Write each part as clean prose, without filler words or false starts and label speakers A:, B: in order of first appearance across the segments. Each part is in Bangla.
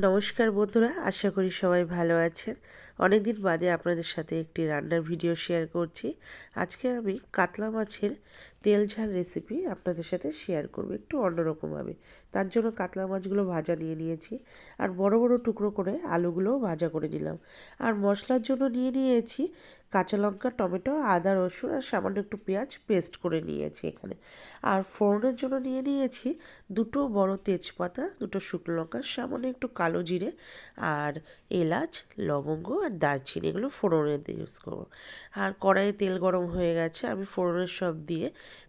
A: নমস্কার বন্ধুরা, আশা করি সবাই ভালো আছেন। অনেক দিন বাদে আপনাদের সাথে একটি রান্নার ভিডিও শেয়ার করছি। আজকে আমি কাতলা মাছের তেল ঝাল রেসিপি আপনাদের সাথে শেয়ার করব একটু অন্যরকমভাবে। তার জন্য কাতলা মাছগুলো ভাজা নিয়ে নিয়েছি, আর বড় বড় টুকরো করে আলুগুলোও ভাজা করে নিলাম। আর মশলার জন্য নিয়ে নিয়েছি কাঁচা লঙ্কা, টমেটো, আদা, রসুন আর সামান্য একটু পেঁয়াজ পেস্ট করে নিয়েছি এখানে। আর ফোড়নের জন্য নিয়ে নিয়েছি দুটো বড় তেজপাতা, দুটো শুকনো লঙ্কা, সামান্য একটু কালো জিরে আর এলাচ, লবঙ্গ আর দারচিনি, এগুলো ফোড়নের ইউজ করবো। আর কড়াইয়ে তেল গরম হয়ে গেছে, আমি ফোড়নের সব দিয়ে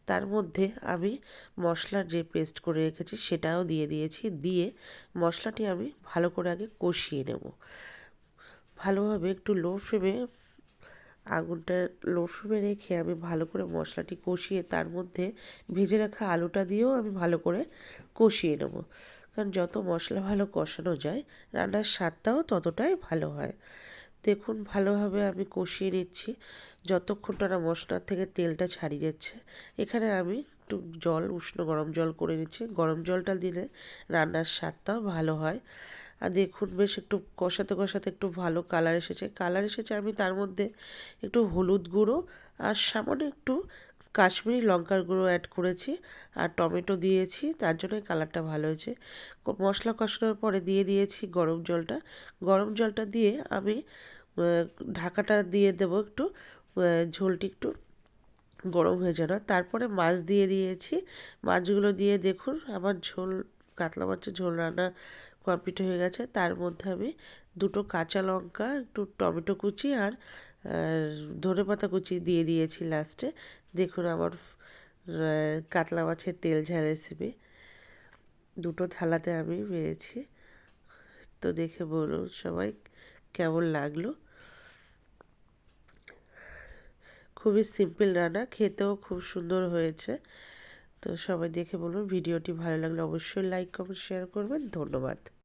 A: তার মধ্যে আমি মশলার যে পেস্ট করে রেখেছি সেটাও দিয়ে দিয়েছি। দিয়ে মশলাটি আমি ভালো করে আগে কষিয়ে নেব। ভালোভাবে একটু আগুনটা লো ফ্লেমে রেখে আমি ভালো করে মশলাটি কষিয়ে তার মধ্যে ভেজে রাখা আলুটা দিয়েও আমি ভালো করে কষিয়ে নেব। কারণ যত মশলা ভালো কষানো যায় রান্নার স্বাদটাও ততটাই ভালো হয়। দেখুন ভালোভাবে আমি কষিয়ে নিচ্ছি যতক্ষণ না মশলার থেকে তেলটা ছাড়িয়ে যাচ্ছে। এখানে আমি একটু উষ্ণ গরম জল করে নিচ্ছি। গরম জলটা দিলে রান্নার স্বাদটাও ভালো হয়। আর দেখুন বেশ একটু কষাতে কষাতে একটু ভালো কালার এসেছে। আমি তার মধ্যে একটু হলুদ গুঁড়ো আর সামান্য একটু কাশ্মীরি লঙ্কার গুঁড়ো অ্যাড করেছি, আর টমেটো দিয়েছি, তার জন্য কালারটা ভালো হয়েছে। মশলা কষানোর পরে দিয়ে দিয়েছি গরম জলটা দিয়ে আমি ঢাকাটা দিয়ে দেবো একটু, ঝোলটি একটু গরম হয়ে যেন। তারপরে মাছ দিয়ে দিয়েছি। মাছগুলো দিয়ে দেখুন আমার কাতলা মাছের ঝোল রান্না কমপ্লিট হয়ে গেছে। তার মধ্যে আমি দুটো কাঁচা লঙ্কা, একটু টমেটো কুচি আর ধনেপাতা কুচি দিয়ে দিয়েছি লাস্টে। দেখুন আমার কাতলা মাছের তেল ঝাল রেসিপি দুটো থালাতে আমি পেয়েছি। তো দেখে বলুন সবাই কেমন লাগলো। খুবই সিম্পল রান্না, খেতেও খুব সুন্দর হয়েছে। তো সবাই দেখে বলুন। ভিডিওটি ভালো লাগলে অবশ্যই লাইক, কমেন্ট, শেয়ার করবেন। ধন্যবাদ।